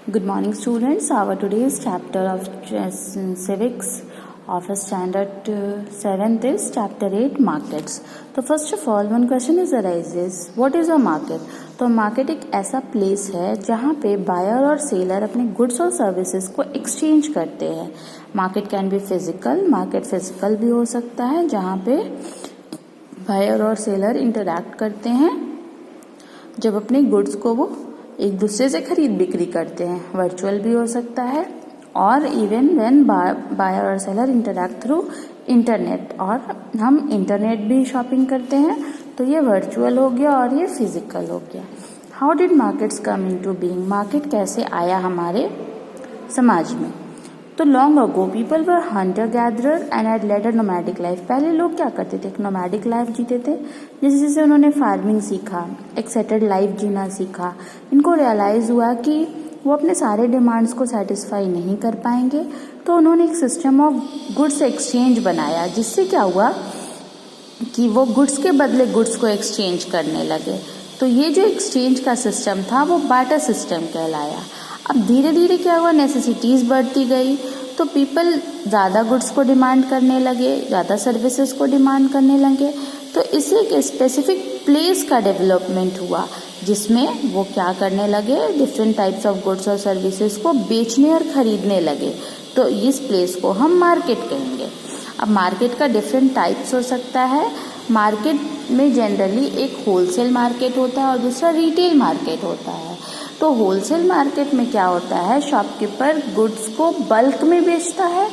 Good morning, students. Our today's chapter of civics of standard 7th is chapter 8 markets. तो first of all, one question is arises, what is a market? तो market एक ऐसा place है जहाँ पे buyer और seller अपने goods और सर्विसेज को एक्सचेंज करते हैं. Market can be physical, market physical भी हो सकता है जहाँ पे बायर और सेलर इंटरैक्ट करते हैं जब अपने गुड्स को वो एक दूसरे से खरीद बिक्री करते हैं. वर्चुअल भी हो सकता है और इवन व्हेन बायर और सेलर इंटरैक्ट थ्रू इंटरनेट, और हम इंटरनेट भी शॉपिंग करते हैं. तो ये वर्चुअल हो गया और ये फिजिकल हो गया. How did markets come into being? Market कैसे आया हमारे समाज में? तो long ago people were hunter gatherer and had led a nomadic life. पहले लोग क्या करते थे? एक नोमैडिक लाइफ जीते थे. जैसे जैसे उन्होंने फार्मिंग सीखा, एक सेटल्ड लाइफ जीना सीखा, इनको रियलाइज हुआ कि वो अपने सारे डिमांड्स को सेटिस्फाई नहीं कर पाएंगे. तो उन्होंने एक सिस्टम ऑफ गुड्स एक्सचेंज बनाया, जिससे क्या हुआ कि वो गुड्स के बदले गुड्स को एक्सचेंज करने लगे. तो ये जो एक्सचेंज का सिस्टम था वो बार्टर सिस्टम कहलाया. अब धीरे धीरे क्या हुआ, नेसेसिटीज़ बढ़ती गई तो पीपल ज़्यादा गुड्स को डिमांड करने लगे, ज़्यादा सर्विसेज को डिमांड करने लगे. तो इससे एक स्पेसिफिक प्लेस का डेवलपमेंट हुआ जिसमें वो क्या करने लगे, डिफरेंट टाइप्स ऑफ गुड्स और सर्विसेज को बेचने और ख़रीदने लगे. तो इस प्लेस को हम मार्केट कहेंगे. अब मार्केट का डिफरेंट टाइप्स हो सकता है. मार्केट में जनरली एक होलसेल मार्केट होता है और दूसरा रिटेल मार्केट होता है. तो होलसेल मार्केट में क्या होता है, शॉपकीपर गुड्स को बल्क में बेचता है,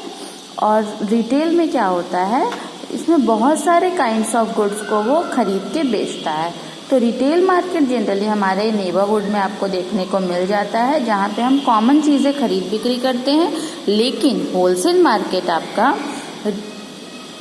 और रिटेल में क्या होता है, इसमें बहुत सारे काइंड्स ऑफ गुड्स को वो खरीद के बेचता है. तो रिटेल मार्केट जनरली हमारे नेबरहुड में आपको देखने को मिल जाता है, जहाँ पे हम कॉमन चीज़ें खरीद बिक्री करते हैं. लेकिन होलसेल मार्केट आपका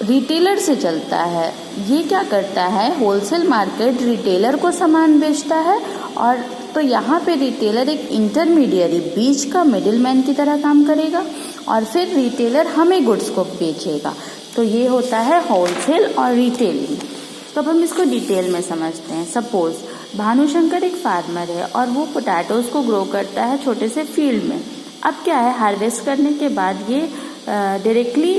रिटेलर से चलता है. ये क्या करता है, होलसेल मार्केट रिटेलर को सामान बेचता है, और तो यहाँ पे रिटेलर एक इंटरमीडियरी, बीच का मिडिलमैन की तरह काम करेगा, और फिर रिटेलर हमें गुड्स को बेचेगा. तो ये होता है होलसेल और रिटेलिंग. तो अब हम इसको डिटेल में समझते हैं. सपोज भानुशंकर एक फार्मर है और वो पोटैटोज को ग्रो करता है छोटे से फील्ड में. अब क्या है, हार्वेस्ट करने के बाद ये डायरेक्टली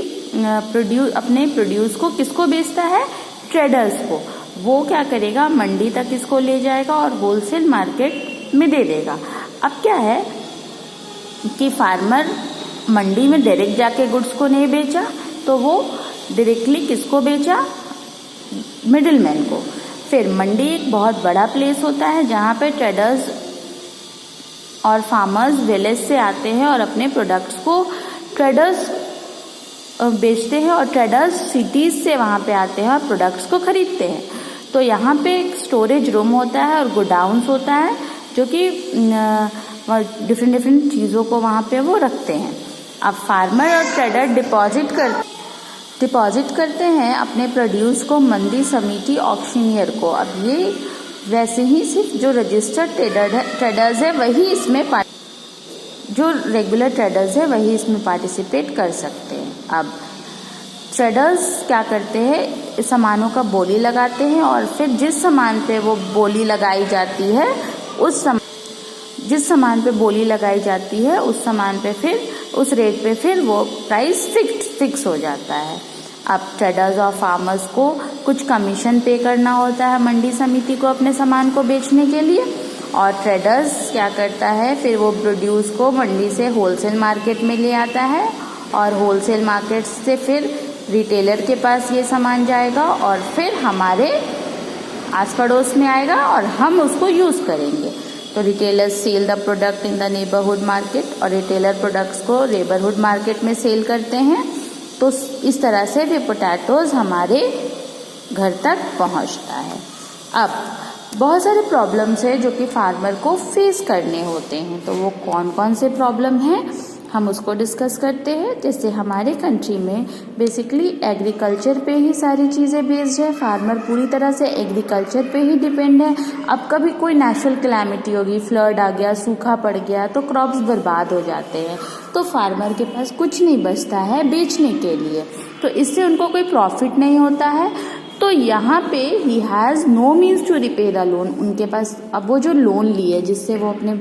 अपने प्रोड्यूस को किसको बेचता है? ट्रेडर्स को. वो क्या करेगा, मंडी तक इसको ले जाएगा और होलसेल मार्केट में दे देगा. अब क्या है कि फार्मर मंडी में डायरेक्ट जाके गुड्स को नहीं बेचा, तो वो डायरेक्टली किसको बेचा? मिडिलमैन को. फिर मंडी एक बहुत बड़ा प्लेस होता है जहाँ पे ट्रेडर्स और फार्मर्स विलेज से आते हैं और अपने प्रोडक्ट्स को ट्रेडर्स बेचते हैं, और ट्रेडर्स सिटीज़ से वहाँ पे आते हैं और प्रोडक्ट्स को खरीदते हैं. तो यहाँ पे एक स्टोरेज रूम होता है और गोडाउन्स होता है जो कि डिफरेंट चीज़ों को वहाँ पे वो रखते हैं. अब फार्मर और ट्रेडर डिपॉजिट करते हैं अपने प्रोड्यूस को मंडी समिति ऑक्शनियर को. अब ये वैसे ही सिर्फ जो रजिस्टर्ड ट्रेडर्स है वही इसमें जो रेगुलर ट्रेडर्स है वही इसमें पार्टिसिपेट कर सकते हैं. अब ट्रेडर्स क्या करते हैं, सामानों का बोली लगाते हैं, और फिर जिस सामान पे वो बोली लगाई जाती है जिस सामान पे बोली लगाई जाती है उस सामान पे फिर उस रेट पे फिर वो प्राइस फिक्स हो जाता है. अब ट्रेडर्स और फार्मर्स को कुछ कमीशन पे करना होता है मंडी समिति को अपने सामान को बेचने के लिए, और ट्रेडर्स क्या करता है, फिर वो प्रोड्यूस को मंडी से होलसेल मार्केट में ले आता है, और होलसेल मार्केट से फिर रिटेलर के पास ये सामान जाएगा और फिर हमारे आस पड़ोस में आएगा और हम उसको यूज़ करेंगे. तो retailers sell the product in the neighbourhood market, और रिटेलर प्रोडक्ट्स को नेबरहुड मार्केट में सेल करते हैं. तो इस तरह से वे पोटैटोज हमारे घर तक पहुंचता है. अब बहुत सारे प्रॉब्लम्स है जो कि फार्मर को फेस करने होते हैं. तो वो कौन कौन से प्रॉब्लम हैं हम उसको डिस्कस करते हैं. जैसे हमारे कंट्री में बेसिकली एग्रीकल्चर पे ही सारी चीज़ें बेस्ड है. फार्मर पूरी तरह से एग्रीकल्चर पे ही डिपेंड है. अब कभी कोई नेचुरल कैलामिटी होगी, फ्लड आ गया, सूखा पड़ गया, तो क्रॉप्स बर्बाद हो जाते हैं. तो फार्मर के पास कुछ नहीं बचता है बेचने के लिए, तो इससे उनको कोई प्रॉफिट नहीं होता है. तो यहाँ पे he has no means to repay the loan. उनके पास अब वो जो लोन लिए जिससे वो अपने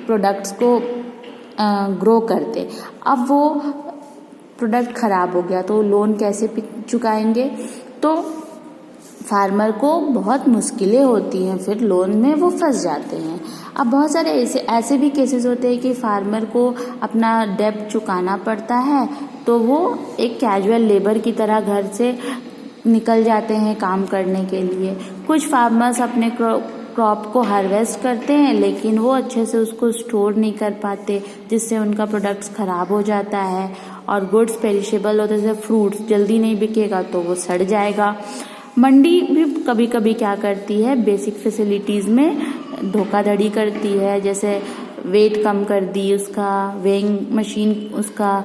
प्रोडक्ट्स को ग्रो करते। अब वो प्रोडक्ट ख़राब हो गया तो लोन कैसे चुकाएंगे, तो फार्मर को बहुत मुश्किलें होती हैं, फिर लोन में वो फंस जाते हैं। अब बहुत सारे ऐसे भी केसेस होते हैं कि फार्मर को अपना डेब्ट चुकाना पड़ता है, तो वो एक कैजुअल लेबर की तरह घर से निकल जाते हैं काम करने के लिए। कुछ फार्मर्स अपने क्रॉप को हार्वेस्ट करते हैं, लेकिन वो अच्छे से उसको स्टोर नहीं कर पाते, जिससे उनका प्रोडक्ट्स ख़राब हो जाता है और गुड्स पेरिशेबल होते हैं। जैसे फ्रूट्स जल्दी नहीं बिकेगा तो वो सड़ जाएगा। मंडी भी कभी कभी क्या करती है, बेसिक फैसिलिटीज़ में धोखाधड़ी करती है, जैसे वेट कम कर दी उसका, वेइंग मशीन उसका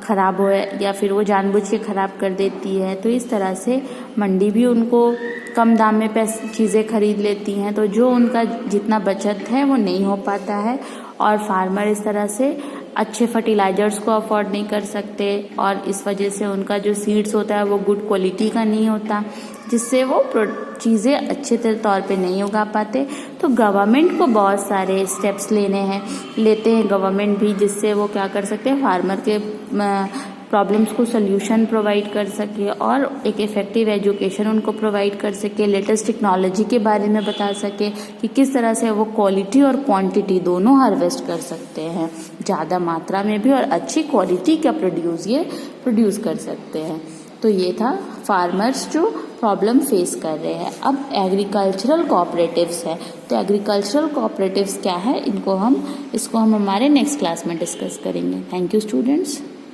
ख़राब हो या फिर वो जानबूझ के ख़राब कर देती है। तो इस तरह से मंडी भी उनको कम दाम में चीज़ें खरीद लेती हैं, तो जो उनका जितना बचत है वो नहीं हो पाता है और फार्मर इस तरह से अच्छे फर्टिलाइजर्स को अफोर्ड नहीं कर सकते और इस वजह से उनका जो सीड्स होता है वो गुड क्वालिटी का नहीं होता, जिससे वो चीज़ें अच्छे तौर पे नहीं उगा पाते। तो गवर्नमेंट को बहुत सारे स्टेप्स लेते हैं गवर्नमेंट भी, जिससे वो क्या कर सकते हैं, फार्मर के प्रॉब्लम्स को सल्यूशन प्रोवाइड कर सके और एक इफ़ेक्टिव एजुकेशन उनको प्रोवाइड कर सके, लेटेस्ट टेक्नोलॉजी के बारे में बता सके कि किस तरह से वो क्वालिटी और क्वांटिटी दोनों हार्वेस्ट कर सकते हैं, ज़्यादा मात्रा में भी और अच्छी क्वालिटी का प्रोड्यूस कर सकते हैं। तो ये था फार्मर्स जो प्रॉब्लम फेस कर रहे हैं। अब एग्रीकल्चरल कोऑपरेटिव्स है, तो एग्रीकल्चरल कोऑपरेटिव्स क्या है, इसको हम हमारे नेक्स्ट क्लास में डिस्कस करेंगे। Thank you students.